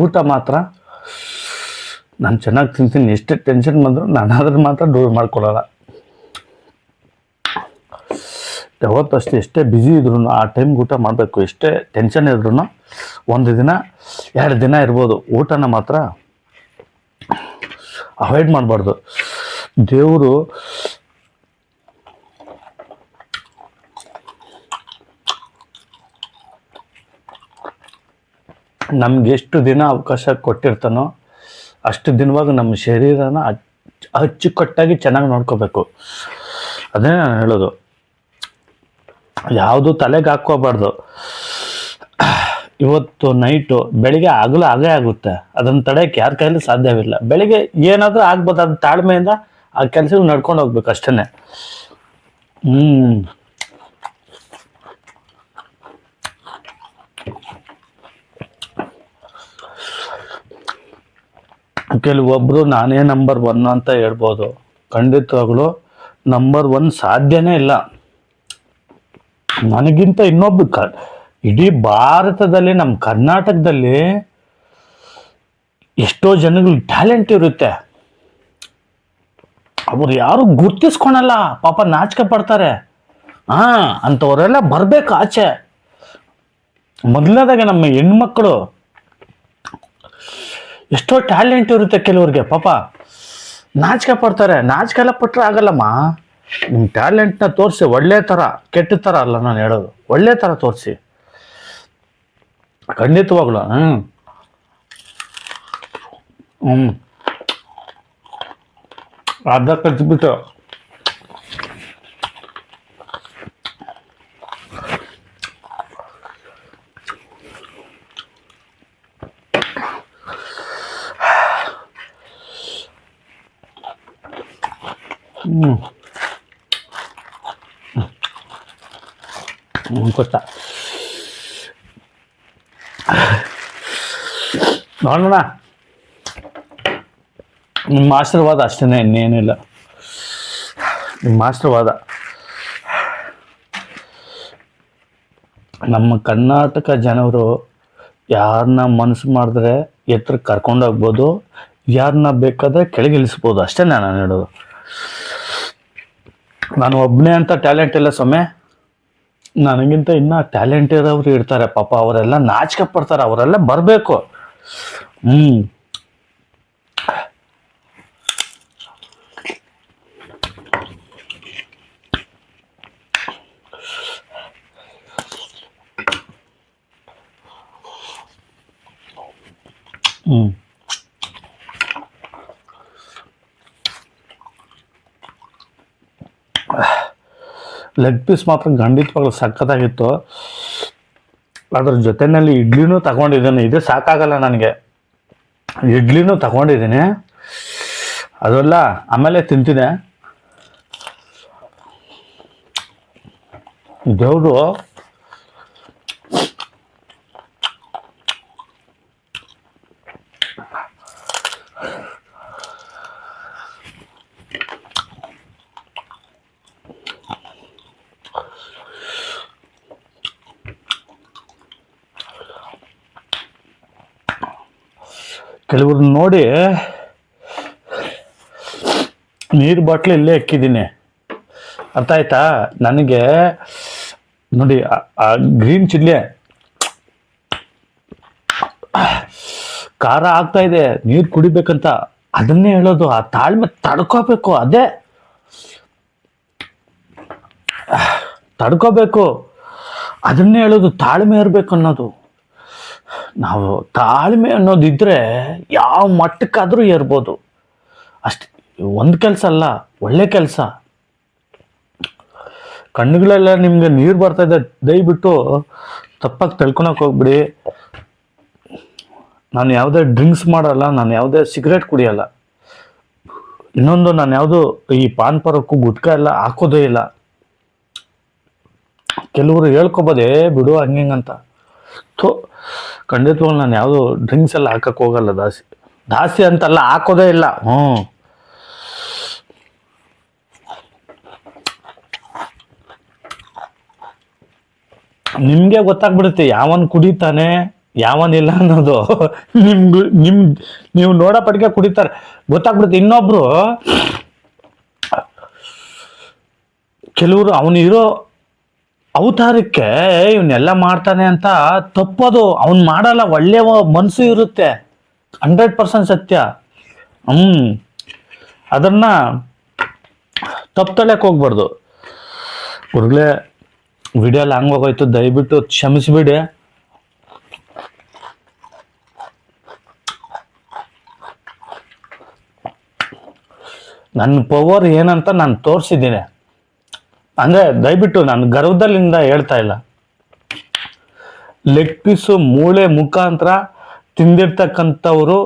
ಊಟ ಮಾತ್ರ ನಾನು ಚೆನ್ನಾಗಿ ತಿಂತೀನಿ. ಎಷ್ಟೇ ಟೆನ್ಷನ್ ಬಂದರೂ ನಾನು ಅದ್ರ ಮಾತ್ರ ದೂರ ಮಾಡ್ಕೊಳ್ಳಲ್ಲ. ಯಾವತ್ತಷ್ಟು ಎಷ್ಟೇ ಬ್ಯುಸಿ ಇದ್ರು ಆ ಟೈಮ್ಗೆ ಊಟ ಮಾಡಬೇಕು. ಎಷ್ಟೇ ಟೆನ್ಷನ್ ಇದ್ರೂ 1 ದಿನ 2 ದಿನ ಇರ್ಬೋದು, ಊಟನ ಮಾತ್ರ ಅವಾಯ್ಡ್ ಮಾಡಬಾರ್ದು. ದೇವರು ನಮ್ಗೆ ಎಷ್ಟು ದಿನ ಅವಕಾಶ ಕೊಟ್ಟಿರ್ತಾನೋ ಅಷ್ಟು ದಿನವಾಗ ನಮ್ಮ ಶರೀರನ ಅಚ್ಚುಕಟ್ಟಾಗಿ ಚೆನ್ನಾಗಿ ನೋಡ್ಕೋಬೇಕು. ಅದೇ ನಾನು ಹೇಳೋದು. ಯಾವುದು ತಲೆಗೆ ಹಾಕ್ಕೋಬಾರ್ದು. ಇವತ್ತು ನೈಟು ಬೆಳಿಗ್ಗೆ ಆಗಲೂ ಹಾಗೇ ಆಗುತ್ತೆ. ಅದನ್ನು ತಡೆಯೋಕ್ಕೆ ಯಾರ ಕೈಯಲ್ಲಿ ಸಾಧ್ಯವಿಲ್ಲ. ಬೆಳಿಗ್ಗೆ ಏನಾದರೂ ಆಗ್ಬೋದು, ಅದು ತಾಳ್ಮೆಯಿಂದ ಆ ಕೆಲಸ ನಡ್ಕೊಂಡು ಹೋಗ್ಬೇಕು ಅಷ್ಟೇ. ಕೆಲವೊಬ್ಬರು ನಾನೇ ನಂಬರ್ 1 ಅಂತ ಹೇಳ್ಬೋದು. ಖಂಡಿತವಾಗ್ಲೂ ನಂಬರ್ 1 ಸಾಧ್ಯನೇ ಇಲ್ಲ. ನನಗಿಂತ ಇನ್ನೊಬ್ಬ ಇಡೀ ಭಾರತದಲ್ಲಿ, ನಮ್ಮ ಕರ್ನಾಟಕದಲ್ಲಿ ಎಷ್ಟೋ ಜನಗಳು ಟ್ಯಾಲೆಂಟ್ ಇರುತ್ತೆ. ಅವ್ರು ಯಾರು ಗುರ್ತಿಸ್ಕೊಳಲ್ಲ, ಪಾಪ ನಾಚಿಕೆ ಪಡ್ತಾರೆ. ಅಂಥವರೆಲ್ಲ ಬರ್ಬೇಕು ಆಚೆ. ಮೊದಲನೇದಾಗೆ ನಮ್ಮ ಹೆಣ್ಮಕ್ಳು ಎಷ್ಟೋ ಟ್ಯಾಲೆಂಟ್ ಇರುತ್ತೆ ಕೆಲವ್ರಿಗೆ, ಪಾಪ ನಾಚಿಕೆ ಪಡ್ತಾರೆ. ನಾಚಿಕೆ ಎಲ್ಲ ಪಟ್ಟರೆ ಆಗಲ್ಲಮ್ಮ. ನಿಮ್ಮ ಟ್ಯಾಲೆಂಟ್ನ ತೋರಿಸಿ, ಒಳ್ಳೆ ಥರ, ಕೆಟ್ಟ ಥರ ಅಲ್ಲ ನಾನು ಹೇಳೋದು, ಒಳ್ಳೆ ಥರ ತೋರಿಸಿ, ಖಂಡಿತವಾಗ್ಲು. ಅರ್ಧ ಕಚ್ಬಿಟ್ಟು ಗೊತ್ತಾ, ನೋಡೋಣ. ನಿಮ್ಮ ಆಶೀರ್ವಾದ ಅಷ್ಟೇ, ಇನ್ನೇನಿಲ್ಲ. ನಿಮ್ಮ ಆಶೀರ್ವಾದ. ನಮ್ಮ ಕರ್ನಾಟಕ ಜನರು ಯಾರನ್ನ ಮನಸ್ಸು ಮಾಡಿದ್ರೆ ಎತ್ತರಕ್ಕೆ ಕರ್ಕೊಂಡೋಗ್ಬೋದು, ಯಾರನ್ನ ಬೇಕಾದರೆ ಕೆಳಗಿಳಿಸ್ಬೋದು, ಅಷ್ಟೇ ನಾನು ಹೇಳೋದು. ನಾನು ಒಬ್ಬನೇ ಅಂತ ಟ್ಯಾಲೆಂಟ್ ಇಲ್ಲ ಸ್ವಾಮಿ, ನನಗಿಂತ ಇನ್ನೂ ಟ್ಯಾಲೆಂಟ್ ಇರೋರು ಇರ್ತಾರೆ ಪಾಪ. ಅವರೆಲ್ಲ ನಾಚಿಕೆ ಪಡ್ತಾರೆ, ಅವರೆಲ್ಲ ಬರಬೇಕು. ಲೆಗ್ ಪೀಸ್ ಮಾತ್ರ ಖಂಡಿತವಾಗ್ಲೂ ಸಖತ್ತಾಗಿತ್ತು. ಅದ್ರ ಜೊತೆಯಲ್ಲಿ ಇಡ್ಲಿನೂ ತಗೊಂಡಿದ್ದೀನಿ. ಇದು ಸಾಕಾಗಲ್ಲ ನನಗೆ, ಇಡ್ಲಿನೂ ತಗೊಂಡಿದ್ದೀನಿ. ಅದೆಲ್ಲ ಆಮೇಲೆ ತಿಂತೀನಿ. ದೇವರು ಕೆಲವ್ರು ನೋಡಿ ನೀರು ಬಾಟ್ಲಿ ಇಲ್ಲೇ ಇಕ್ಕಿದ್ದೀನಿ, ಅರ್ಥ ಆಯ್ತಾ? ನನಗೆ ನೋಡಿ ಆ ಗ್ರೀನ್ ಚಿಲ್ಲಿ ಖಾರ ಆಗ್ತಾ ಇದೆ, ನೀರು ಕುಡಿಬೇಕಂತ, ಅದನ್ನೇ ಹೇಳೋದು. ಆ ತಾಳ್ಮೆ ತಡ್ಕೋಬೇಕು, ಅದೇ ತಡ್ಕೋಬೇಕು, ಅದನ್ನೇ ಹೇಳೋದು. ತಾಳ್ಮೆ ಇರಬೇಕು ಅನ್ನೋದು. ನಾವು ತಾಳ್ಮೆ ಅನ್ನೋದಿದ್ರೆ ಯಾವ ಮಟ್ಟಕ್ಕಾದರೂ ಏರ್ಬೋದು ಅಷ್ಟೆ. ಒಂದು ಕೆಲಸ ಅಲ್ಲ, ಒಳ್ಳೆ ಕೆಲಸ. ಕಣ್ಣುಗಳೆಲ್ಲ ನಿಮ್ಗೆ ನೀರು ಬರ್ತಾ ಇದೆ, ದಯವಿಟ್ಟು ತಪ್ಪಾಗಿ ತಿಳ್ಕೊಳಕ್ಕೆ ಹೋಗ್ಬಿಡಿ. ನಾನು ಯಾವುದೇ ಡ್ರಿಂಕ್ಸ್ ಮಾಡಲ್ಲ, ನಾನು ಯಾವುದೇ ಸಿಗರೇಟ್ ಕುಡಿಯಲ್ಲ. ಇನ್ನೊಂದು, ನಾನು ಯಾವುದು ಈ ಪಾನ್ ಪರಕ್ಕು ಗುಟ್ಕಾ ಎಲ್ಲ ಹಾಕೋದೇ ಇಲ್ಲ. ಕೆಲವರು ಹೇಳ್ಕೊಬೋದೇ ಬಿಡು ಹಂಗಿಂಗಂತ. ಖಂಡಿತವಾಗ್ಲೂ ನಾನು ಯಾವುದು ಡ್ರಿಂಕ್ಸ್ ಎಲ್ಲ ಹಾಕಕ್ಕೆ ಹೋಗಲ್ಲ. ದಾಸಿ ಅಂತಲ್ಲ, ಹಾಕೋದೇ ಇಲ್ಲ. ನಿಮ್ಗೆ ಗೊತ್ತಾಗ್ಬಿಡುತ್ತೆ ಯಾವನ್ ಕುಡಿತಾನೆ ಯಾವನಿಲ್ಲ ಅನ್ನೋದು. ನೀವು ನೋಡೋ ಪಟ್ಟಿಗೆ ಕುಡಿತಾರೆ, ಗೊತ್ತಾಗ್ಬಿಡುತ್ತೆ. ಇನ್ನೊಬ್ರು ಕೆಲವರು ಅವನಿರೋ ಅವತಾರಕ್ಕೆ ಇವನ್ನೆಲ್ಲ ಮಾಡ್ತಾನೆ ಅಂತ ತಪ್ಪದು. ಅವನು ಮಾಡಲ್ಲ, ಒಳ್ಳೆ ಮನಸ್ಸು ಇರುತ್ತೆ, 100% ಸತ್ಯ. ಅದನ್ನ ತಪ್ಪಳಕ್ಕೆ ಹೋಗ್ಬಾರ್ದು. ಹುಡುಗ್ಲೆ ವಿಡಿಯೋ ಲಾಂಗ್ ಹೋಗೋಯ್ತು, ದಯವಿಟ್ಟು ಕ್ಷಮಿಸ್ಬಿಡಿ. ನನ್ನ ಪವರ್ ಏನಂತ ನಾನು ತೋರಿಸಿದ್ದೀನಿ. ಅಂದರೆ ದಯವಿಟ್ಟು ನಾನು ಗರ್ವದಲ್ಲಿಂದ ಹೇಳ್ತಾ ಇಲ್ಲ. ಲೆಗ್ ಪೀಸು ಮೂಳೆ ಮುಖಾಂತರ ತಿಂದಿರ್ತಕ್ಕಂಥವ್ರು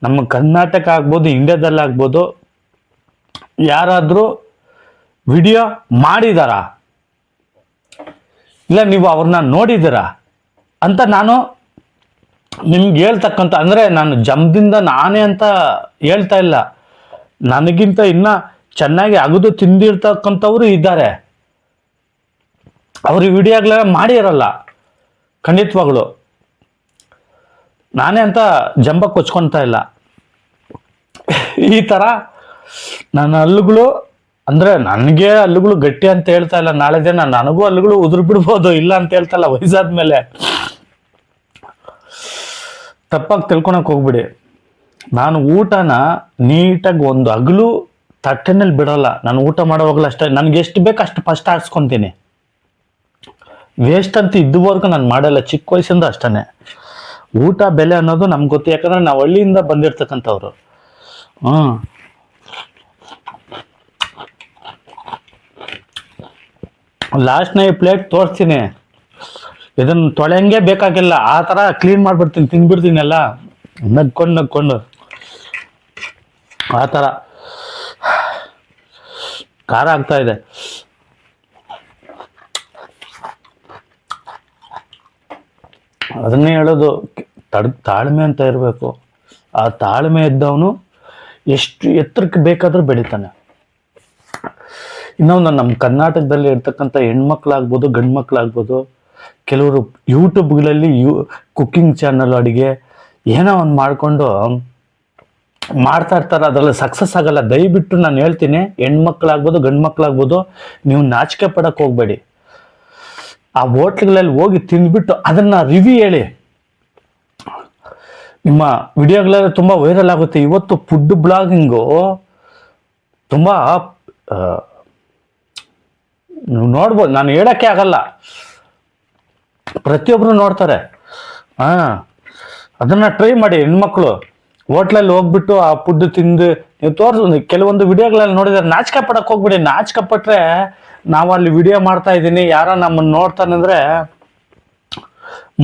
ನಮ್ಮ ಕರ್ನಾಟಕ ಆಗ್ಬೋದು, ಇಂಡಿಯಾದಲ್ಲಾಗ್ಬೋದು, ಯಾರಾದರೂ ವಿಡಿಯೋ ಮಾಡಿದಾರಾ, ಇಲ್ಲ ನೀವು ಅವ್ರನ್ನ ನೋಡಿದ್ದೀರಾ ಅಂತ ನಾನು ನಿಮ್ಗೆ ಹೇಳ್ತಕ್ಕಂಥ, ಅಂದರೆ ನಾನು ಜಂಬದಿಂದ ನಾನೇ ಅಂತ ಹೇಳ್ತಾ ಇಲ್ಲ, ನನಗಿಂತ ಇನ್ನ ಚೆನ್ನಾಗಿ ಅಗದು ತಿಂದಿರ್ತಕ್ಕಂಥವ್ರು ಇದ್ದಾರೆ. ಅವ್ರ ವಿಡಿಯೋಗಳೆಲ್ಲ ಮಾಡಿರಲ್ಲ ಖಂಡಿತವಾಗ್ಲು. ನಾನೇ ಅಂತ ಜಂಬ ಕೊಚ್ಕೊತಾ ಇಲ್ಲ. ಈ ಥರ ನನ್ನ ಹಲ್ಲುಗಳು, ಅಂದರೆ ನನಗೆ ಹಲ್ಲುಗಳು ಗಟ್ಟಿ ಅಂತ ಹೇಳ್ತಾ ಇಲ್ಲ. ನಾಳೆ ದಿನ ನನಗೂ ಹಲ್ಲುಗಳು ಉದುರು ಬಿಡ್ಬೋದು, ಇಲ್ಲ ಅಂತ ಹೇಳ್ತಾ ಇಲ್ಲ. ವಯಸ್ಸಾದ್ಮೇಲೆ ತಪ್ಪಾಗಿ ತಿಳ್ಕೊಳಕ್ ಹೋಗ್ಬಿಡಿ. ನಾನು ಊಟನ ನೀಟಾಗಿ ಒಂದು ಹಗಲು ತಟ್ಟೆನಲ್ಲಿ ಬಿಡಲ್ಲ. ನಾನು ಊಟ ಮಾಡೋವಾಗಲೂ ಅಷ್ಟೇ, ನನಗೆ ಎಷ್ಟು ಬೇಕು ಅಷ್ಟು ಫಸ್ಟ್ ಹಾಕ್ಸ್ಕೊತೀನಿ. ವೇಸ್ಟ್ ಅಂತ ಇದುವರೆಗೂ ನಾನು ಮಾಡಲ್ಲ, ಚಿಕ್ಕ ವಯಸ್ಸಿಂದ ಅಷ್ಟೇ. ಊಟ ಬೆಲೆ ಅನ್ನೋದು ನಮ್ಗೆ ಗೊತ್ತು, ಯಾಕಂದ್ರೆ ನಾವು ಹಳ್ಳಿಯಿಂದ ಬಂದಿರ್ತಕ್ಕಂಥವ್ರು. ಲಾಸ್ಟ್ನ ಈ ಪ್ಲೇಟ್ ತೋರಿಸ್ತೀನಿ, ಇದನ್ನು ತೊಳೆಯಂಗೆ ಬೇಕಾಗಿಲ್ಲ, ಆ ಥರ ಕ್ಲೀನ್ ಮಾಡಿಬಿಡ್ತೀನಿ, ತಿಂದ್ಬಿಡ್ತೀನಿ ಎಲ್ಲ ನಗ್ಕೊಂಡು ಆ ಥರ. ಖಾರ ಆಗ್ತಾ ಇದೆ. ಅದನ್ನೇ ಹೇಳೋದು, ತಾಳ್ಮೆ ಅಂತ ಇರಬೇಕು. ಆ ತಾಳ್ಮೆ ಇದ್ದವನು ಎಷ್ಟು ಎತ್ತರಕ್ಕೆ ಬೇಕಾದರೂ ಬೆಳಿತಾನೆ. ಇನ್ನೊಂದು, ನಮ್ಮ ಕರ್ನಾಟಕದಲ್ಲಿ ಇರ್ತಕ್ಕಂಥ ಹೆಣ್ಮಕ್ಳಾಗ್ಬೋದು ಗಂಡು ಮಕ್ಕಳಾಗ್ಬೋದು, ಕೆಲವರು ಯೂಟ್ಯೂಬ್ಗಳಲ್ಲಿ ಕುಕ್ಕಿಂಗ್ ಚಾನಲ್, ಅಡುಗೆ ಏನೋ ಒಂದು ಮಾಡಿಕೊಂಡು ಮಾಡ್ತಾ ಇರ್ತಾರೆ. ಅದರಲ್ಲಿ ಸಕ್ಸಸ್ ಆಗಲ್ಲ. ದಯವಿಟ್ಟು ನಾನು ಹೇಳ್ತೀನಿ, ಹೆಣ್ಮಕ್ಳಾಗ್ಬೋದು ಗಂಡು ಮಕ್ಕಳಾಗ್ಬೋದು, ನೀವು ನಾಚಿಕೆ ಪಡಕ್ಕೆ ಹೋಗಬೇಡಿ. ಆ ಹೋಟ್ಲ್ಗಳಲ್ಲಿ ಹೋಗಿ ತಿಂದ್ಬಿಟ್ಟು ಅದನ್ನು ರಿವ್ಯೂ ಹೇಳಿ. ನಿಮ್ಮ ವಿಡಿಯೋಗಳೆಲ್ಲ ತುಂಬ ವೈರಲ್ ಆಗುತ್ತೆ. ಇವತ್ತು ಫುಡ್ ಬ್ಲಾಗಿಂಗು ತುಂಬ ನೀವು ನೋಡ್ಬೋದು, ನಾನು ಹೇಳೋಕ್ಕೆ ಆಗಲ್ಲ, ಪ್ರತಿಯೊಬ್ಬರು ನೋಡ್ತಾರೆ. ಅದನ್ನು ಟ್ರೈ ಮಾಡಿ. ಹೆಣ್ಮಕ್ಳು ಹೋಟ್ಲಲ್ಲಿ ಹೋಗ್ಬಿಟ್ಟು ಆ ಫುಡ್ ತಿಂದು ನೀವು ಕೆಲವೊಂದು ವಿಡಿಯೋಗಳಲ್ಲಿ ನೋಡಿದ್ರೆ ನಾಚಿಕೆ ಪಡಕ್ಕೆ ಹೋಗ್ಬಿಡಿ. ನಾಚಿಕೆ ಪಟ್ಟರೆ, ನಾವು ಅಲ್ಲಿ ವಿಡಿಯೋ ಮಾಡ್ತಾ ಇದ್ದೀನಿ, ಯಾರೋ ನಮ್ಮನ್ನು ನೋಡ್ತಾನೆ ಅಂದರೆ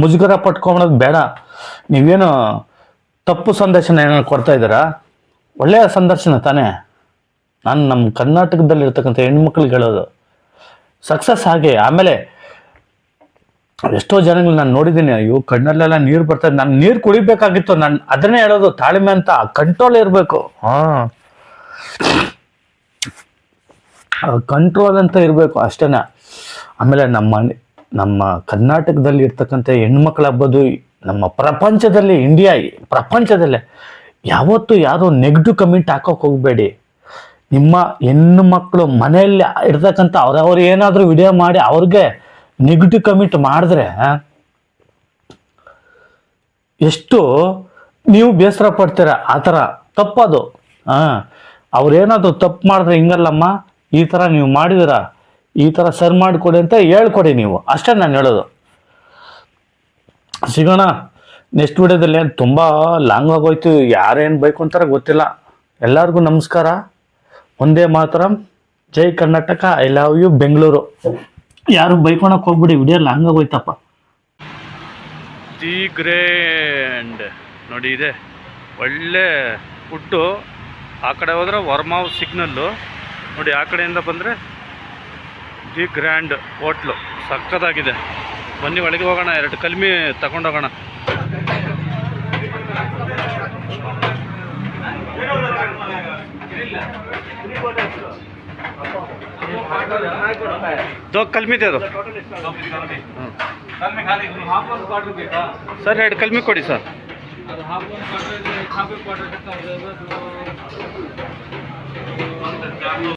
ಮುಜುಗರ ಪಟ್ಕೊಳೋದು ಬೇಡ. ನೀವೇನು ತಪ್ಪು ಸಂದರ್ಶನ ಏನಾದ್ರು ಕೊಡ್ತಾ ಇದ್ದೀರಾ? ಒಳ್ಳೆಯ ಸಂದರ್ಶನ ತಾನೇ. ನಾನು ನಮ್ಮ ಕರ್ನಾಟಕದಲ್ಲಿ ಇರ್ತಕ್ಕಂಥ ಹೆಣ್ಮಕ್ಳಿಗೆ ಹೇಳೋದು, ಸಕ್ಸಸ್ ಆಗಿ. ಆಮೇಲೆ ಎಷ್ಟೋ ಜನಗಳು ನಾನು ನೋಡಿದ್ದೀನಿ, ಅಯ್ಯೋ ಕಣ್ಣಲ್ಲೆಲ್ಲ ನೀರು ಬರ್ತದೆ, ನಾನು ನೀರು ಕುಡಿಬೇಕಾಗಿತ್ತು. ನಾನು ಅದನ್ನೇ ಹೇಳೋದು, ತಾಳ್ಮೆ ಅಂತ, ಕಂಟ್ರೋಲ್ ಇರಬೇಕು. ಕಂಟ್ರೋಲ್ ಅಂತ ಇರಬೇಕು ಅಷ್ಟೇ. ಆಮೇಲೆ ನಮ್ಮ ಕರ್ನಾಟಕದಲ್ಲಿ ಇರ್ತಕ್ಕಂಥ ಹೆಣ್ಮಕ್ಳಾಗ್ಬೋದು, ನಮ್ಮ ಪ್ರಪಂಚದಲ್ಲಿ, ಪ್ರಪಂಚದಲ್ಲೇ ಯಾವತ್ತೂ ಯಾರು ನೆಗೆಟಿವ್ ಕಮೆಂಟ್ ಹಾಕೋಕೆ ಹೋಗಬೇಡಿ. ನಿಮ್ಮ ಹೆಣ್ಣು ಮಕ್ಕಳು ಮನೆಯಲ್ಲಿ ಇರ್ತಕ್ಕಂಥ ಅವ್ರವ್ರು ಏನಾದರೂ ವಿಡಿಯೋ ಮಾಡಿ ಅವ್ರಿಗೆ ನೆಗೆಟಿವ್ ಕಮೆಂಟ್ ಮಾಡಿದ್ರೆ ಎಷ್ಟು ನೀವು ಬೇಸರ ಪಡ್ತೀರ. ಆ ಥರ ತಪ್ಪದು. ಅವ್ರೇನಾದರೂ ತಪ್ಪು ಮಾಡಿದ್ರೆ, ಹಿಂಗಲ್ಲಮ್ಮ, ಈ ಥರ ನೀವು ಮಾಡಿದಿರ, ಈ ಥರ ಸರ್ ಮಾಡಿಕೊಡಿ ಅಂತ ಹೇಳ್ಕೊಡಿ ನೀವು, ಅಷ್ಟೇ ನಾನು ಹೇಳೋದು. ಸಿಗೋಣ ನೆಕ್ಸ್ಟ್ ವಿಡಿಯೋದಲ್ಲಿ. ತುಂಬ ಲಾಂಗ್ ಆಗೋಯ್ತು, ಯಾರೇನು ಬೈಕು ಅಂತಾರೆ ಗೊತ್ತಿಲ್ಲ. ಎಲ್ಲರಿಗೂ ನಮಸ್ಕಾರ. ಒಂದೇ ಮಾತರಂ. ಜೈ Karnataka. I love you Bengaluru. ಯಾರು ಬೈಕೊಳಕ್ಕೆ ಹೋಗ್ಬಿಡಿ, ವಿಡಿಯೋ ಲಾಂಗ್ ಆಗೋಯ್ತಪ್ಪ. ದಿ ಗ್ರ್ಯಾಂಡ್ ನೋಡಿ, ಇದೆ ಒಳ್ಳೆ ಫುಡ್ಡು. ಆ ಕಡೆ ಹೋದ್ರೆ ವರ್ಮಾವ್ ಸಿಗ್ನಲ್ಲು ನೋಡಿ, ಆ ಕಡೆಯಿಂದ ಬಂದರೆ ದಿ ಗ್ರ್ಯಾಂಡ್ ಹೋಟ್ಲು ಸಕ್ಕತ್ತಾಗಿದೆ. ಬನ್ನಿ ಒಳಗೆ ಹೋಗೋಣ, 2 ಕಲ್ಮಿ ತಗೊಂಡೋಗೋಣ. दो कलमी दे दो सर, 2 कलमी ಕೊಡಿ ಸರ್.